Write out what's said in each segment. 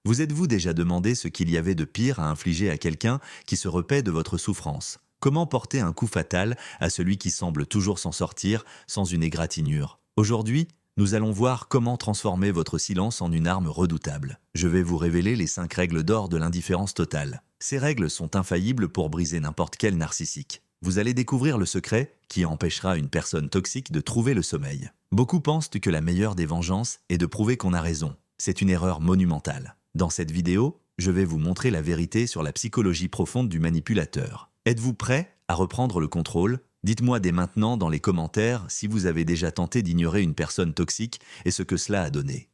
Vous êtes-vous déjà demandé ce qu'il y avait de pire à infliger à quelqu'un qui se repaît de votre souffrance? Comment porter un coup fatal à celui qui semble toujours s'en sortir sans une égratignure? Aujourd'hui, nous allons voir comment transformer votre silence en une arme redoutable. Je vais vous révéler les 5 règles d'or de l'indifférence totale. Ces règles sont infaillibles pour briser n'importe quel narcissique. Vous allez découvrir le secret qui empêchera une personne toxique de trouver le sommeil. Beaucoup pensent que la meilleure des vengeances est de prouver qu'on a raison. C'est une erreur monumentale. Dans cette vidéo, je vais vous montrer la vérité sur la psychologie profonde du manipulateur. Êtes-vous prêt à reprendre le contrôle? Dites-moi dès maintenant dans les commentaires si vous avez déjà tenté d'ignorer une personne toxique et ce que cela a donné.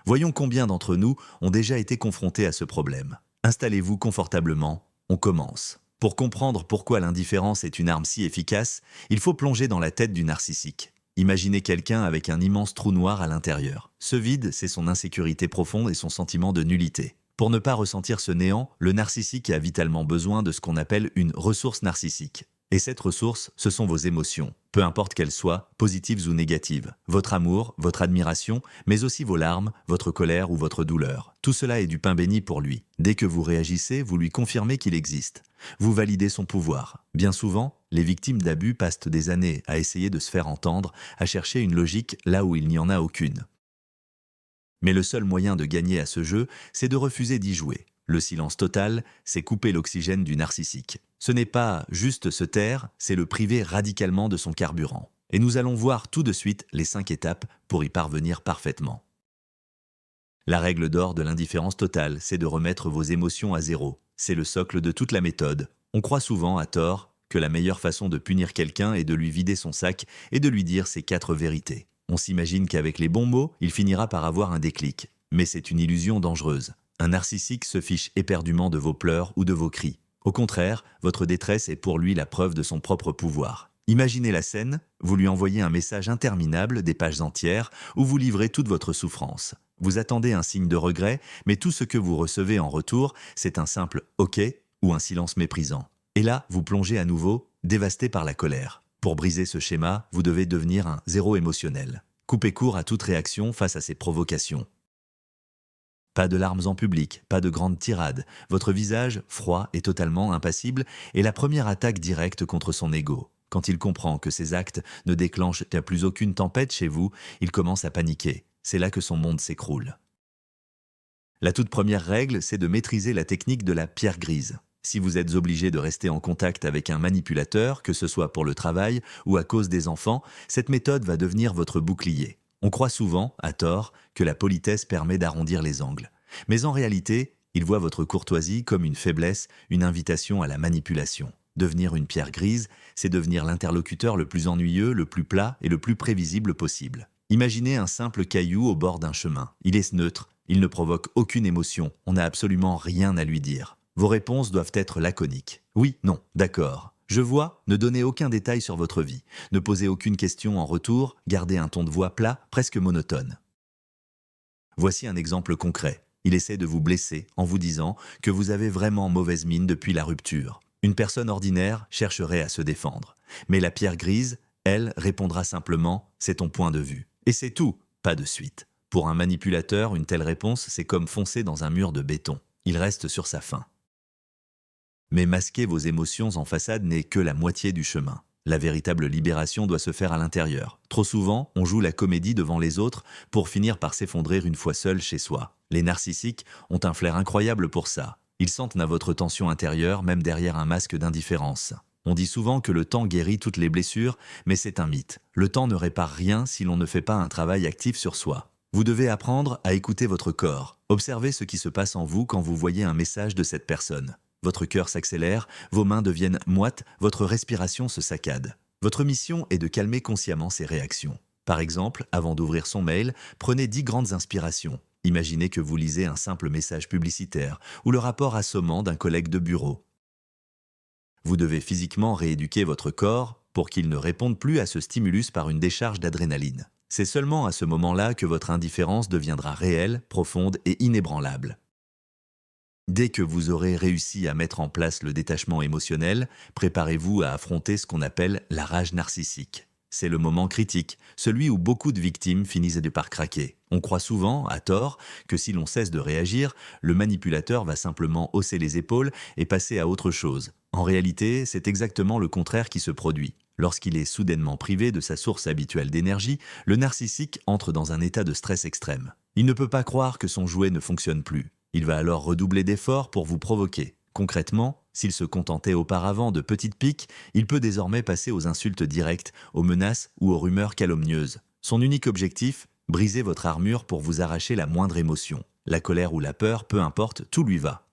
Voyons combien d'entre nous ont déjà été confrontés à ce problème. Installez-vous confortablement, on commence. Pour comprendre pourquoi l'indifférence est une arme si efficace, il faut plonger dans la tête du narcissique. Imaginez quelqu'un avec un immense trou noir à l'intérieur. Ce vide, c'est son insécurité profonde et son sentiment de nullité. Pour ne pas ressentir ce néant, le narcissique a vitalement besoin de ce qu'on appelle une ressource narcissique. Et cette ressource, ce sont vos émotions, peu importe qu'elles soient, positives ou négatives. Votre amour, votre admiration, mais aussi vos larmes, votre colère ou votre douleur. Tout cela est du pain béni pour lui. Dès que vous réagissez, vous lui confirmez qu'il existe. Vous validez son pouvoir. Bien souvent, les victimes d'abus passent des années à essayer de se faire entendre, à chercher une logique là où il n'y en a aucune. Mais le seul moyen de gagner à ce jeu, c'est de refuser d'y jouer. Le silence total, c'est couper l'oxygène du narcissique. Ce n'est pas juste se taire, c'est le priver radicalement de son carburant. Et nous allons voir tout de suite les 5 étapes pour y parvenir parfaitement. La règle d'or de l'indifférence totale, c'est de remettre vos émotions à zéro. C'est le socle de toute la méthode. On croit souvent, à tort, que la meilleure façon de punir quelqu'un est de lui vider son sac et de lui dire ses 4 vérités. On s'imagine qu'avec les bons mots, il finira par avoir un déclic. Mais c'est une illusion dangereuse. Un narcissique se fiche éperdument de vos pleurs ou de vos cris. Au contraire, votre détresse est pour lui la preuve de son propre pouvoir. Imaginez la scène, vous lui envoyez un message interminable, des pages entières, où vous livrez toute votre souffrance. Vous attendez un signe de regret, mais tout ce que vous recevez en retour, c'est un simple « OK » ou un silence méprisant. Et là, vous plongez à nouveau, dévasté par la colère. Pour briser ce schéma, vous devez devenir un zéro émotionnel. Coupez court à toute réaction face à ces provocations. Pas de larmes en public, pas de grandes tirades. Votre visage, froid et totalement impassible, est la première attaque directe contre son ego. Quand il comprend que ses actes ne déclenchent plus aucune tempête chez vous, il commence à paniquer. C'est là que son monde s'écroule. La toute première règle, c'est de maîtriser la technique de la pierre grise. Si vous êtes obligé de rester en contact avec un manipulateur, que ce soit pour le travail ou à cause des enfants, cette méthode va devenir votre bouclier. On croit souvent, à tort, que la politesse permet d'arrondir les angles. Mais en réalité, il voit votre courtoisie comme une faiblesse, une invitation à la manipulation. Devenir une pierre grise, c'est devenir l'interlocuteur le plus ennuyeux, le plus plat et le plus prévisible possible. Imaginez un simple caillou au bord d'un chemin. Il est neutre, il ne provoque aucune émotion, on n'a absolument rien à lui dire. Vos réponses doivent être laconiques. Oui, non, d'accord. Je vois, ne donnez aucun détail sur votre vie. Ne posez aucune question en retour, gardez un ton de voix plat, presque monotone. Voici un exemple concret. Il essaie de vous blesser en vous disant que vous avez vraiment mauvaise mine depuis la rupture. Une personne ordinaire chercherait à se défendre. Mais la pierre grise, elle, répondra simplement « c'est ton point de vue ». Et c'est tout, pas de suite. Pour un manipulateur, une telle réponse, c'est comme foncer dans un mur de béton. Il reste sur sa faim. Mais masquer vos émotions en façade n'est que la moitié du chemin. La véritable libération doit se faire à l'intérieur. Trop souvent, on joue la comédie devant les autres pour finir par s'effondrer une fois seul chez soi. Les narcissiques ont un flair incroyable pour ça. Ils sentent votre tension intérieure, même derrière un masque d'indifférence. On dit souvent que le temps guérit toutes les blessures, mais c'est un mythe. Le temps ne répare rien si l'on ne fait pas un travail actif sur soi. Vous devez apprendre à écouter votre corps. Observez ce qui se passe en vous quand vous voyez un message de cette personne. Votre cœur s'accélère, vos mains deviennent moites, votre respiration se saccade. Votre mission est de calmer consciemment ces réactions. Par exemple, avant d'ouvrir son mail, prenez 10 grandes inspirations. Imaginez que vous lisez un simple message publicitaire ou le rapport assommant d'un collègue de bureau. Vous devez physiquement rééduquer votre corps pour qu'il ne réponde plus à ce stimulus par une décharge d'adrénaline. C'est seulement à ce moment-là que votre indifférence deviendra réelle, profonde et inébranlable. Dès que vous aurez réussi à mettre en place le détachement émotionnel, préparez-vous à affronter ce qu'on appelle la rage narcissique. C'est le moment critique, celui où beaucoup de victimes finissent par craquer. On croit souvent, à tort, que si l'on cesse de réagir, le manipulateur va simplement hausser les épaules et passer à autre chose. En réalité, c'est exactement le contraire qui se produit. Lorsqu'il est soudainement privé de sa source habituelle d'énergie, le narcissique entre dans un état de stress extrême. Il ne peut pas croire que son jouet ne fonctionne plus. Il va alors redoubler d'efforts pour vous provoquer. Concrètement, s'il se contentait auparavant de petites piques, il peut désormais passer aux insultes directes, aux menaces ou aux rumeurs calomnieuses. Son unique objectif, briser votre armure pour vous arracher la moindre émotion. La colère ou la peur, peu importe, tout lui va.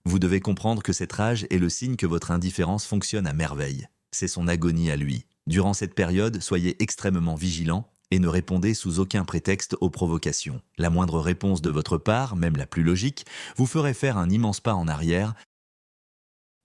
Vous devez comprendre que cette rage est le signe que votre indifférence fonctionne à merveille. C'est son agonie à lui. Durant cette période, soyez extrêmement vigilant et ne répondez sous aucun prétexte aux provocations. La moindre réponse de votre part, même la plus logique, vous ferait faire un immense pas en arrière.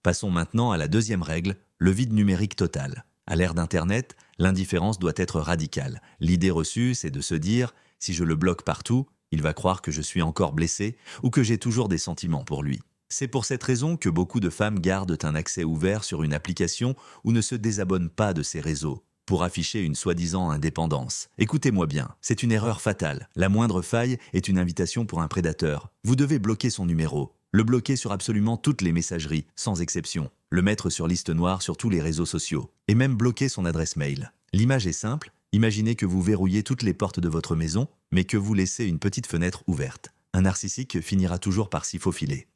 Passons maintenant à la deuxième règle, le vide numérique total. À l'ère d'Internet, l'indifférence doit être radicale. L'idée reçue, c'est de se dire « si je le bloque partout, il va croire que je suis encore blessé ou que j'ai toujours des sentiments pour lui ». C'est pour cette raison que beaucoup de femmes gardent un accès ouvert sur une application ou ne se désabonnent pas de ces réseaux pour afficher une soi-disant indépendance. Écoutez-moi bien, c'est une erreur fatale. La moindre faille est une invitation pour un prédateur. Vous devez bloquer son numéro, le bloquer sur absolument toutes les messageries, sans exception, le mettre sur liste noire sur tous les réseaux sociaux, et même bloquer son adresse mail. L'image est simple, imaginez que vous verrouillez toutes les portes de votre maison, mais que vous laissez une petite fenêtre ouverte. Un narcissique finira toujours par s'y faufiler.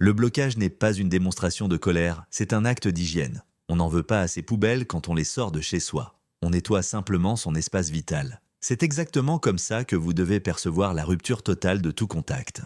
Le blocage n'est pas une démonstration de colère, c'est un acte d'hygiène. On n'en veut pas à ses poubelles quand on les sort de chez soi. On nettoie simplement son espace vital. C'est exactement comme ça que vous devez percevoir la rupture totale de tout contact.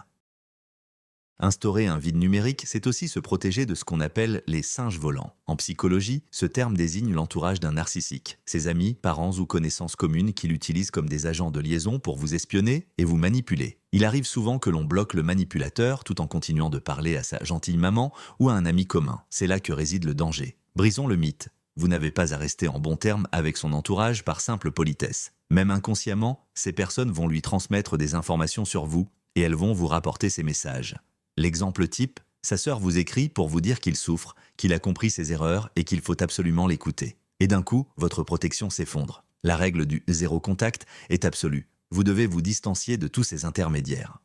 Instaurer un vide numérique, c'est aussi se protéger de ce qu'on appelle les singes volants. En psychologie, ce terme désigne l'entourage d'un narcissique, ses amis, parents ou connaissances communes qui l'utilisent comme des agents de liaison pour vous espionner et vous manipuler. Il arrive souvent que l'on bloque le manipulateur tout en continuant de parler à sa gentille maman ou à un ami commun. C'est là que réside le danger. Brisons le mythe. Vous n'avez pas à rester en bons termes avec son entourage par simple politesse. Même inconsciemment, ces personnes vont lui transmettre des informations sur vous et elles vont vous rapporter ces messages. L'exemple type, sa sœur vous écrit pour vous dire qu'il souffre, qu'il a compris ses erreurs et qu'il faut absolument l'écouter. Et d'un coup, votre protection s'effondre. La règle du zéro contact est absolue. Vous devez vous distancier de tous ces intermédiaires.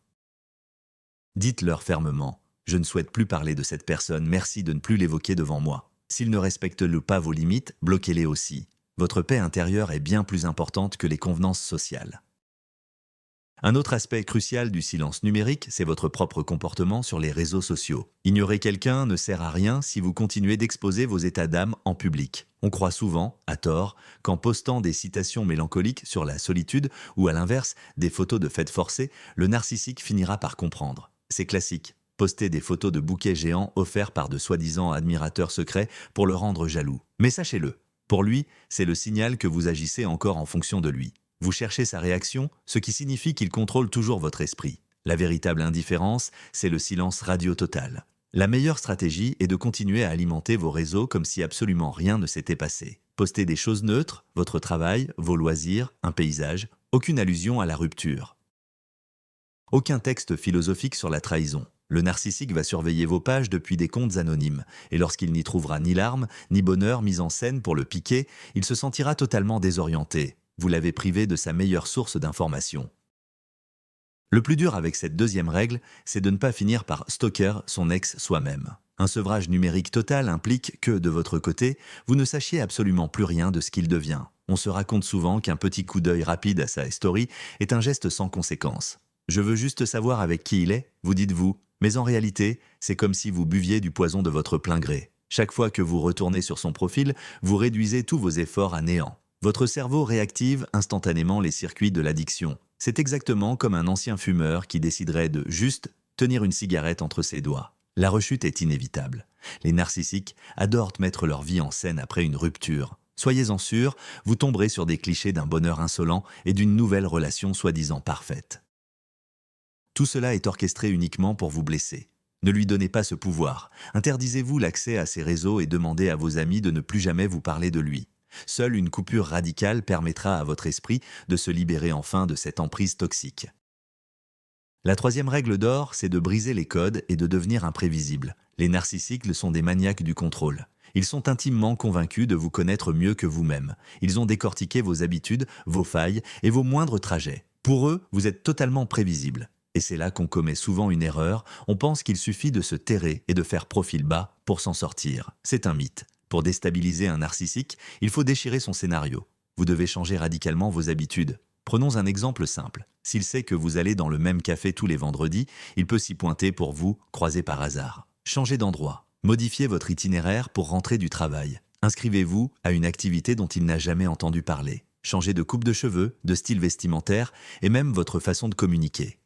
Dites-leur fermement « Je ne souhaite plus parler de cette personne, merci de ne plus l'évoquer devant moi ». S'ils ne respectent pas vos limites, bloquez-les aussi. Votre paix intérieure est bien plus importante que les convenances sociales. Un autre aspect crucial du silence numérique, c'est votre propre comportement sur les réseaux sociaux. Ignorer quelqu'un ne sert à rien si vous continuez d'exposer vos états d'âme en public. On croit souvent, à tort, qu'en postant des citations mélancoliques sur la solitude ou à l'inverse, des photos de fêtes forcées, le narcissique finira par comprendre. C'est classique. Poster des photos de bouquets géants offerts par de soi-disant admirateurs secrets pour le rendre jaloux. Mais sachez-le, pour lui, c'est le signal que vous agissez encore en fonction de lui. Vous cherchez sa réaction, ce qui signifie qu'il contrôle toujours votre esprit. La véritable indifférence, c'est le silence radio total. La meilleure stratégie est de continuer à alimenter vos réseaux comme si absolument rien ne s'était passé. Postez des choses neutres, votre travail, vos loisirs, un paysage, aucune allusion à la rupture. Aucun texte philosophique sur la trahison. Le narcissique va surveiller vos pages depuis des comptes anonymes, et lorsqu'il n'y trouvera ni larmes, ni bonheur mis en scène pour le piquer, il se sentira totalement désorienté. Vous l'avez privé de sa meilleure source d'information. Le plus dur avec cette deuxième règle, c'est de ne pas finir par stalker son ex soi-même. Un sevrage numérique total implique que, de votre côté, vous ne sachiez absolument plus rien de ce qu'il devient. On se raconte souvent qu'un petit coup d'œil rapide à sa story est un geste sans conséquence. Je veux juste savoir avec qui il est, vous dites-vous. Mais en réalité, c'est comme si vous buviez du poison de votre plein gré. Chaque fois que vous retournez sur son profil, vous réduisez tous vos efforts à néant. Votre cerveau réactive instantanément les circuits de l'addiction. C'est exactement comme un ancien fumeur qui déciderait de juste tenir une cigarette entre ses doigts. La rechute est inévitable. Les narcissiques adorent mettre leur vie en scène après une rupture. Soyez-en sûrs, vous tomberez sur des clichés d'un bonheur insolent et d'une nouvelle relation soi-disant parfaite. Tout cela est orchestré uniquement pour vous blesser. Ne lui donnez pas ce pouvoir. Interdisez-vous l'accès à ses réseaux et demandez à vos amis de ne plus jamais vous parler de lui. Seule une coupure radicale permettra à votre esprit de se libérer enfin de cette emprise toxique. La troisième règle d'or, c'est de briser les codes et de devenir imprévisible. Les narcissiques sont des maniaques du contrôle. Ils sont intimement convaincus de vous connaître mieux que vous-même. Ils ont décortiqué vos habitudes, vos failles et vos moindres trajets. Pour eux, vous êtes totalement prévisible. Et c'est là qu'on commet souvent une erreur. On pense qu'il suffit de se terrer et de faire profil bas pour s'en sortir. C'est un mythe. Pour déstabiliser un narcissique, il faut déchirer son scénario. Vous devez changer radicalement vos habitudes. Prenons un exemple simple. S'il sait que vous allez dans le même café tous les vendredis, il peut s'y pointer pour vous, croiser par hasard. Changez d'endroit. Modifiez votre itinéraire pour rentrer du travail. Inscrivez-vous à une activité dont il n'a jamais entendu parler. Changez de coupe de cheveux, de style vestimentaire et même votre façon de communiquer.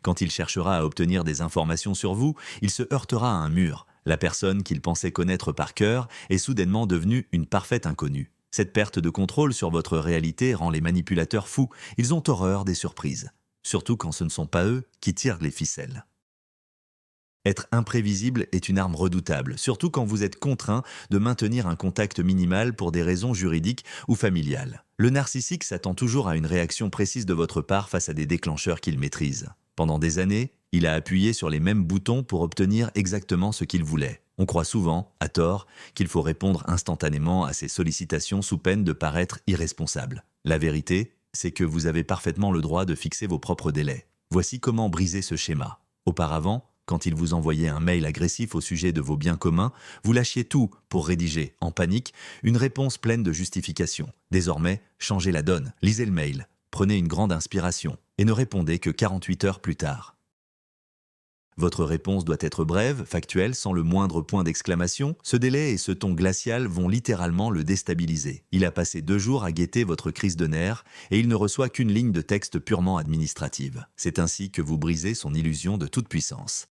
Quand il cherchera à obtenir des informations sur vous, il se heurtera à un mur. La personne qu'il pensait connaître par cœur est soudainement devenue une parfaite inconnue. Cette perte de contrôle sur votre réalité rend les manipulateurs fous. Ils ont horreur des surprises. Surtout quand ce ne sont pas eux qui tirent les ficelles. Être imprévisible est une arme redoutable, surtout quand vous êtes contraint de maintenir un contact minimal pour des raisons juridiques ou familiales. Le narcissique s'attend toujours à une réaction précise de votre part face à des déclencheurs qu'il maîtrise. Pendant des années, il a appuyé sur les mêmes boutons pour obtenir exactement ce qu'il voulait. On croit souvent, à tort, qu'il faut répondre instantanément à ces sollicitations sous peine de paraître irresponsable. La vérité, c'est que vous avez parfaitement le droit de fixer vos propres délais. Voici comment briser ce schéma. Auparavant, quand il vous envoyait un mail agressif au sujet de vos biens communs, vous lâchiez tout pour rédiger, en panique, une réponse pleine de justifications. Désormais, changez la donne, lisez le mail, prenez une grande inspiration et ne répondez que 48 heures plus tard. Votre réponse doit être brève, factuelle, sans le moindre point d'exclamation. Ce délai et ce ton glacial vont littéralement le déstabiliser. Il a passé 2 jours à guetter votre crise de nerfs et il ne reçoit qu'une ligne de texte purement administrative. C'est ainsi que vous brisez son illusion de toute puissance.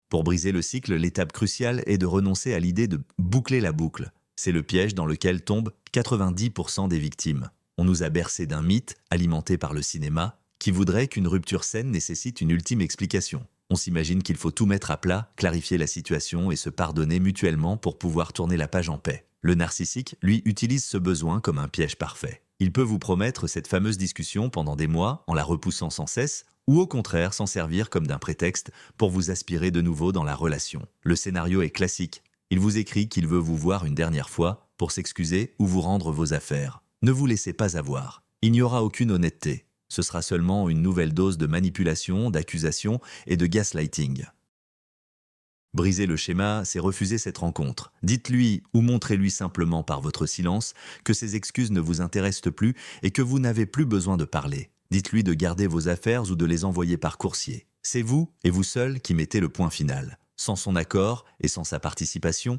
Pour briser le cycle, l'étape cruciale est de renoncer à l'idée de boucler la boucle. C'est le piège dans lequel tombent 90% des victimes. On nous a bercé d'un mythe, alimenté par le cinéma, qui voudrait qu'une rupture saine nécessite une ultime explication. On s'imagine qu'il faut tout mettre à plat, clarifier la situation et se pardonner mutuellement pour pouvoir tourner la page en paix. Le narcissique, lui, utilise ce besoin comme un piège parfait. Il peut vous promettre cette fameuse discussion pendant des mois en la repoussant sans cesse, ou au contraire s'en servir comme d'un prétexte pour vous aspirer de nouveau dans la relation. Le scénario est classique. Il vous écrit qu'il veut vous voir une dernière fois pour s'excuser ou vous rendre vos affaires. Ne vous laissez pas avoir. Il n'y aura aucune honnêteté. Ce sera seulement une nouvelle dose de manipulation, d'accusation et de gaslighting. Briser le schéma, c'est refuser cette rencontre. Dites-lui ou montrez-lui simplement par votre silence que ces excuses ne vous intéressent plus et que vous n'avez plus besoin de parler. Dites-lui de garder vos affaires ou de les envoyer par coursier. C'est vous et vous seul qui mettez le point final. Sans son accord et sans sa participation.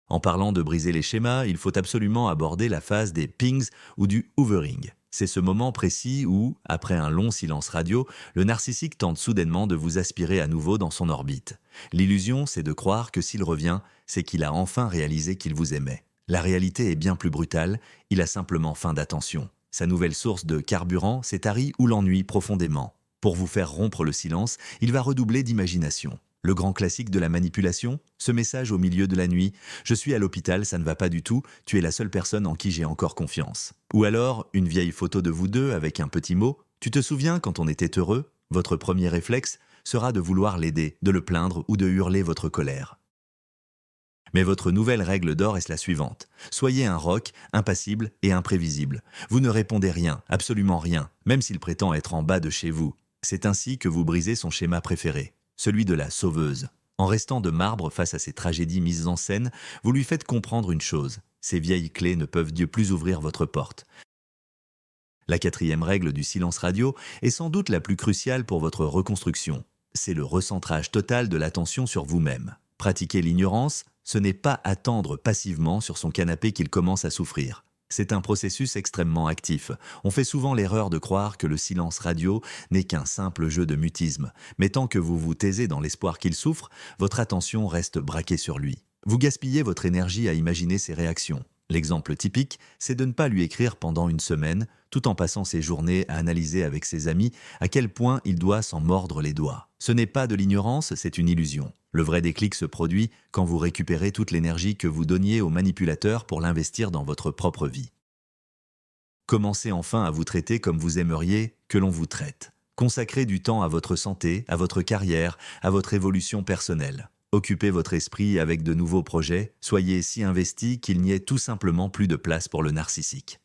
En parlant de briser les schémas, il faut absolument aborder la phase des pings ou du hoovering. C'est ce moment précis où, après un long silence radio, le narcissique tente soudainement de vous aspirer à nouveau dans son orbite. L'illusion, c'est de croire que s'il revient, c'est qu'il a enfin réalisé qu'il vous aimait. La réalité est bien plus brutale, il a simplement faim d'attention. Sa nouvelle source de carburant, c'est Harry ou l'ennui profondément. Pour vous faire rompre le silence, il va redoubler d'imagination. Le grand classique de la manipulation, ce message au milieu de la nuit « Je suis à l'hôpital, ça ne va pas du tout, tu es la seule personne en qui j'ai encore confiance ». Ou alors, une vieille photo de vous deux avec un petit mot « Tu te souviens quand on était heureux ?» Votre premier réflexe sera de vouloir l'aider, de le plaindre ou de hurler votre colère. Mais votre nouvelle règle d'or est la suivante. Soyez un roc, impassible et imprévisible. Vous ne répondez rien, absolument rien, même s'il prétend être en bas de chez vous. C'est ainsi que vous brisez son schéma préféré. Celui de la sauveuse. En restant de marbre face à ces tragédies mises en scène, vous lui faites comprendre une chose. Ces vieilles clés ne peuvent plus ouvrir votre porte. La 4e règle du silence radio est sans doute la plus cruciale pour votre reconstruction. C'est le recentrage total de l'attention sur vous-même. Pratiquer l'ignorance, ce n'est pas attendre passivement sur son canapé qu'il commence à souffrir. C'est un processus extrêmement actif. On fait souvent l'erreur de croire que le silence radio n'est qu'un simple jeu de mutisme. Mais tant que vous vous taisez dans l'espoir qu'il souffre, votre attention reste braquée sur lui. Vous gaspillez votre énergie à imaginer ses réactions. L'exemple typique, c'est de ne pas lui écrire pendant une semaine, tout en passant ses journées à analyser avec ses amis à quel point il doit s'en mordre les doigts. Ce n'est pas de l'ignorance, c'est une illusion. Le vrai déclic se produit quand vous récupérez toute l'énergie que vous donniez au manipulateur pour l'investir dans votre propre vie. Commencez enfin à vous traiter comme vous aimeriez que l'on vous traite. Consacrez du temps à votre santé, à votre carrière, à votre évolution personnelle. Occupez votre esprit avec de nouveaux projets, soyez si investi qu'il n'y ait tout simplement plus de place pour le narcissique.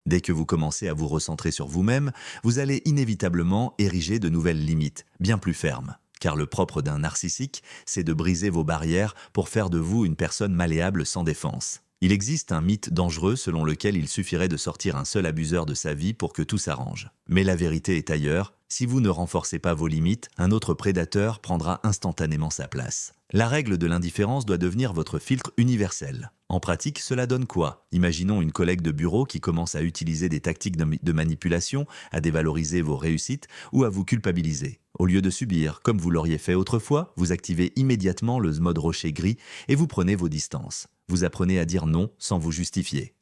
Dès que vous commencez à vous recentrer sur vous-même, vous allez inévitablement ériger de nouvelles limites, bien plus fermes. Car le propre d'un narcissique, c'est de briser vos barrières pour faire de vous une personne malléable sans défense. Il existe un mythe dangereux selon lequel il suffirait de sortir un seul abuseur de sa vie pour que tout s'arrange. Mais la vérité est ailleurs. Si vous ne renforcez pas vos limites, un autre prédateur prendra instantanément sa place. La règle de l'indifférence doit devenir votre filtre universel. En pratique, cela donne quoi? Imaginons une collègue de bureau qui commence à utiliser des tactiques de manipulation, à dévaloriser vos réussites ou à vous culpabiliser. Au lieu de subir, comme vous l'auriez fait autrefois, vous activez immédiatement le mode rocher gris et vous prenez vos distances. Vous apprenez à dire non sans vous justifier.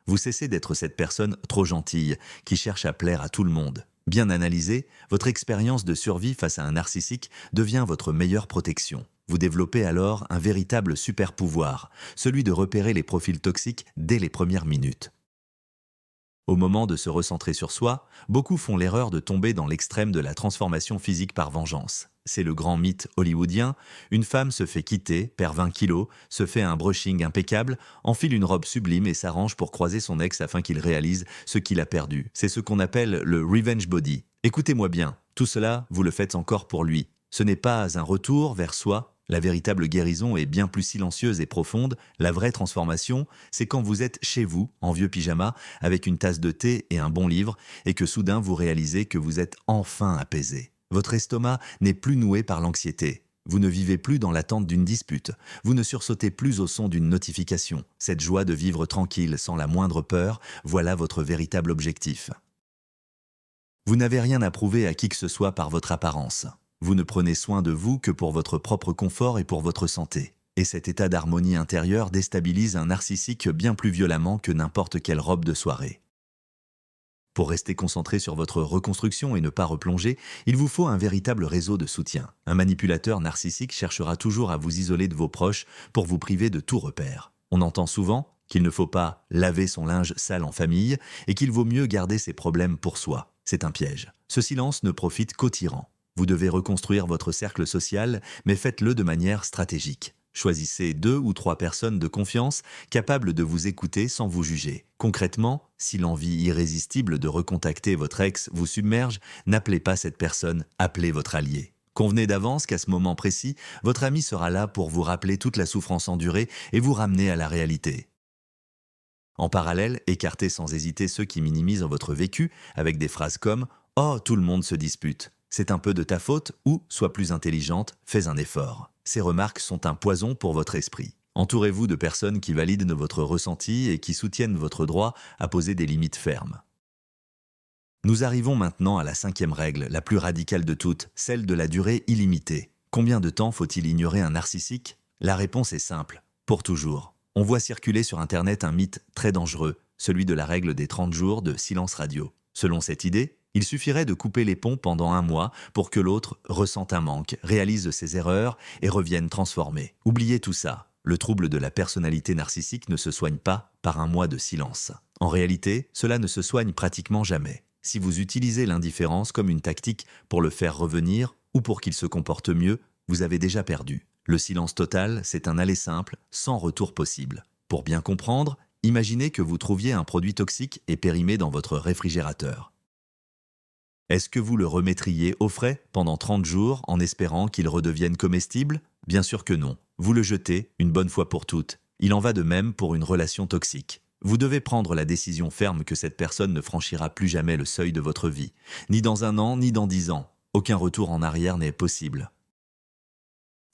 Vous cessez d'être cette personne trop gentille qui cherche à plaire à tout le monde. Bien analysée, votre expérience de survie face à un narcissique devient votre meilleure protection. Vous développez alors un véritable super pouvoir, celui de repérer les profils toxiques dès les premières minutes. Au moment de se recentrer sur soi, beaucoup font l'erreur de tomber dans l'extrême de la transformation physique par vengeance. C'est le grand mythe hollywoodien, une femme se fait quitter, perd 20 kilos, se fait un brushing impeccable, enfile une robe sublime et s'arrange pour croiser son ex afin qu'il réalise ce qu'il a perdu. C'est ce qu'on appelle le revenge body. Écoutez-moi bien, tout cela, vous le faites encore pour lui. Ce n'est pas un retour vers soi. La véritable guérison est bien plus silencieuse et profonde. La vraie transformation, c'est quand vous êtes chez vous, en vieux pyjama, avec une tasse de thé et un bon livre, et que soudain vous réalisez que vous êtes enfin apaisé. Votre estomac n'est plus noué par l'anxiété. Vous ne vivez plus dans l'attente d'une dispute. Vous ne sursautez plus au son d'une notification. Cette joie de vivre tranquille, sans la moindre peur, voilà votre véritable objectif. Vous n'avez rien à prouver à qui que ce soit par votre apparence. Vous ne prenez soin de vous que pour votre propre confort et pour votre santé. Et cet état d'harmonie intérieure déstabilise un narcissique bien plus violemment que n'importe quelle robe de soirée. Pour rester concentré sur votre reconstruction et ne pas replonger, il vous faut un véritable réseau de soutien. Un manipulateur narcissique cherchera toujours à vous isoler de vos proches pour vous priver de tout repère. On entend souvent qu'il ne faut pas laver son linge sale en famille et qu'il vaut mieux garder ses problèmes pour soi. C'est un piège. Ce silence ne profite qu'aux tyrans. Vous devez reconstruire votre cercle social, mais faites-le de manière stratégique. Choisissez 2 ou 3 personnes de confiance capables de vous écouter sans vous juger. Concrètement, si l'envie irrésistible de recontacter votre ex vous submerge, n'appelez pas cette personne, appelez votre allié. Convenez d'avance qu'à ce moment précis, votre ami sera là pour vous rappeler toute la souffrance endurée et vous ramener à la réalité. En parallèle, écartez sans hésiter ceux qui minimisent votre vécu avec des phrases comme « Oh, tout le monde se dispute ». C'est un peu de ta faute ou, sois plus intelligente, fais un effort. Ces remarques sont un poison pour votre esprit. Entourez-vous de personnes qui valident votre ressenti et qui soutiennent votre droit à poser des limites fermes. Nous arrivons maintenant à la 5e règle, la plus radicale de toutes, celle de la durée illimitée. Combien de temps faut-il ignorer un narcissique? La réponse est simple, pour toujours. On voit circuler sur Internet un mythe très dangereux, celui de la règle des 30 jours de silence radio. Selon cette idée, il suffirait de couper les ponts pendant 1 mois pour que l'autre ressente un manque, réalise ses erreurs et revienne transformé. Oubliez tout ça. Le trouble de la personnalité narcissique ne se soigne pas par 1 mois de silence. En réalité, cela ne se soigne pratiquement jamais. Si vous utilisez l'indifférence comme une tactique pour le faire revenir ou pour qu'il se comporte mieux, vous avez déjà perdu. Le silence total, c'est un aller simple, sans retour possible. Pour bien comprendre, imaginez que vous trouviez un produit toxique et périmé dans votre réfrigérateur. Est-ce que vous le remettriez au frais pendant 30 jours en espérant qu'il redevienne comestible? Bien sûr que non. Vous le jetez une bonne fois pour toutes. Il en va de même pour une relation toxique. Vous devez prendre la décision ferme que cette personne ne franchira plus jamais le seuil de votre vie. Ni dans 1 an, ni dans 10 ans. Aucun retour en arrière n'est possible.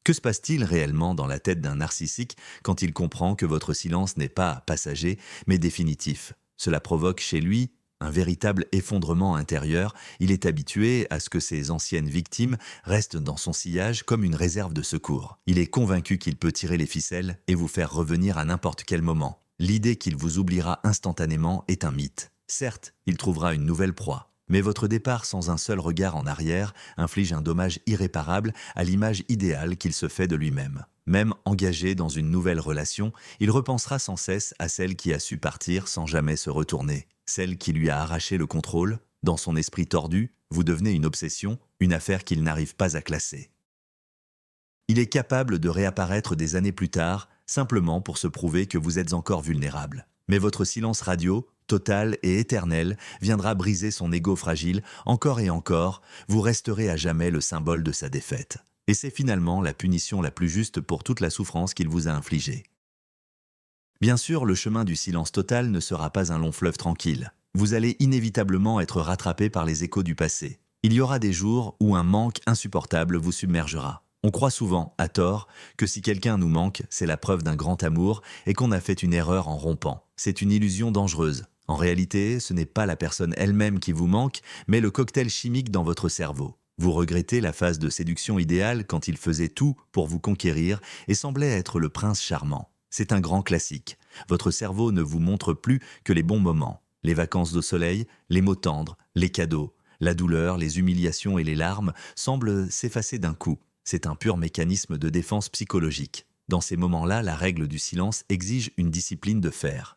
Que se passe-t-il réellement dans la tête d'un narcissique quand il comprend que votre silence n'est pas passager, mais définitif? Cela provoque chez lui un véritable effondrement intérieur. Il est habitué à ce que ses anciennes victimes restent dans son sillage comme une réserve de secours. Il est convaincu qu'il peut tirer les ficelles et vous faire revenir à n'importe quel moment. L'idée qu'il vous oubliera instantanément est un mythe. Certes, il trouvera une nouvelle proie, Mais votre départ sans un seul regard en arrière inflige un dommage irréparable à l'image idéale qu'il se fait de lui-même. Même engagé dans une nouvelle relation, il repensera sans cesse à celle qui a su partir sans jamais se retourner, celle qui lui a arraché le contrôle. Dans son esprit tordu, vous devenez une obsession, une affaire qu'il n'arrive pas à classer. Il est capable de réapparaître des années plus tard, simplement pour se prouver que vous êtes encore vulnérable. Mais votre silence radio, total et éternel, viendra briser son ego fragile, encore et encore, vous resterez à jamais le symbole de sa défaite. Et c'est finalement la punition la plus juste pour toute la souffrance qu'il vous a infligée. Bien sûr, le chemin du silence total ne sera pas un long fleuve tranquille. Vous allez inévitablement être rattrapé par les échos du passé. Il y aura des jours où un manque insupportable vous submergera. On croit souvent, à tort, que si quelqu'un nous manque, c'est la preuve d'un grand amour et qu'on a fait une erreur en rompant. C'est une illusion dangereuse. En réalité, ce n'est pas la personne elle-même qui vous manque, mais le cocktail chimique dans votre cerveau. Vous regrettez la phase de séduction idéale quand il faisait tout pour vous conquérir et semblait être le prince charmant. C'est un grand classique. Votre cerveau ne vous montre plus que les bons moments. Les vacances de soleil, les mots tendres, les cadeaux, la douleur, les humiliations et les larmes semblent s'effacer d'un coup. C'est un pur mécanisme de défense psychologique. Dans ces moments-là, la règle du silence exige une discipline de fer.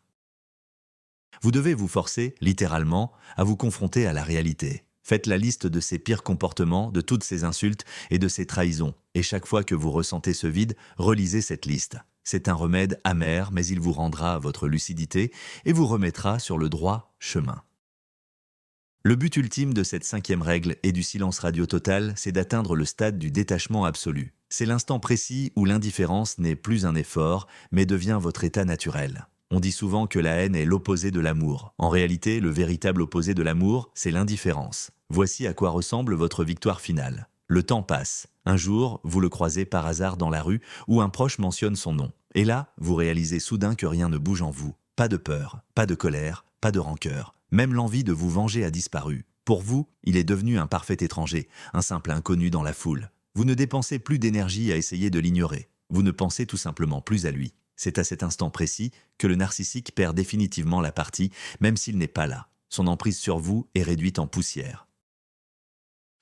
Vous devez vous forcer, littéralement, à vous confronter à la réalité. Faites la liste de ses pires comportements, de toutes ses insultes et de ses trahisons. Et chaque fois que vous ressentez ce vide, relisez cette liste. C'est un remède amer, mais il vous rendra à votre lucidité et vous remettra sur le droit chemin. Le but ultime de cette 5e règle et du silence radio total, c'est d'atteindre le stade du détachement absolu. C'est l'instant précis où l'indifférence n'est plus un effort, mais devient votre état naturel. On dit souvent que la haine est l'opposé de l'amour. En réalité, le véritable opposé de l'amour, c'est l'indifférence. Voici à quoi ressemble votre victoire finale. Le temps passe. Un jour, vous le croisez par hasard dans la rue où un proche mentionne son nom. Et là, vous réalisez soudain que rien ne bouge en vous. Pas de peur, pas de colère, pas de rancœur. Même l'envie de vous venger a disparu. Pour vous, il est devenu un parfait étranger, un simple inconnu dans la foule. Vous ne dépensez plus d'énergie à essayer de l'ignorer. Vous ne pensez tout simplement plus à lui. C'est à cet instant précis que le narcissique perd définitivement la partie, même s'il n'est pas là. Son emprise sur vous est réduite en poussière.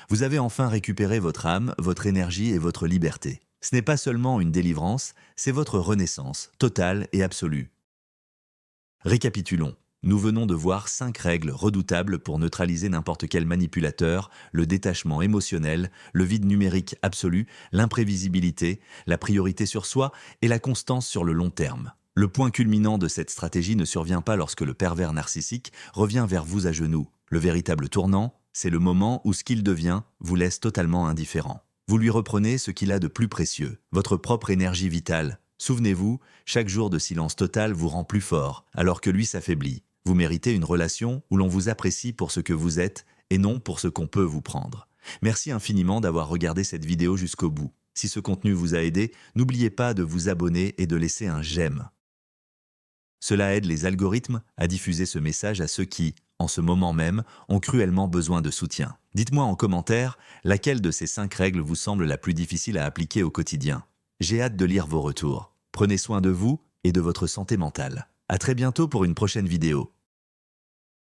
Vous avez enfin récupéré votre âme, votre énergie et votre liberté. Ce n'est pas seulement une délivrance, c'est votre renaissance, totale et absolue. Récapitulons. Nous venons de voir 5 règles redoutables pour neutraliser n'importe quel manipulateur, le détachement émotionnel, le vide numérique absolu, l'imprévisibilité, la priorité sur soi et la constance sur le long terme. Le point culminant de cette stratégie ne survient pas lorsque le pervers narcissique revient vers vous à genoux. Le véritable tournant, c'est le moment où ce qu'il devient vous laisse totalement indifférent. Vous lui reprenez ce qu'il a de plus précieux, votre propre énergie vitale. Souvenez-vous, chaque jour de silence total vous rend plus fort, alors que lui s'affaiblit. Vous méritez une relation où l'on vous apprécie pour ce que vous êtes et non pour ce qu'on peut vous prendre. Merci infiniment d'avoir regardé cette vidéo jusqu'au bout. Si ce contenu vous a aidé, n'oubliez pas de vous abonner et de laisser un j'aime. Cela aide les algorithmes à diffuser ce message à ceux qui, en ce moment même, ont cruellement besoin de soutien. Dites-moi en commentaire laquelle de ces 5 règles vous semble la plus difficile à appliquer au quotidien. J'ai hâte de lire vos retours. Prenez soin de vous et de votre santé mentale. À très bientôt pour une prochaine vidéo.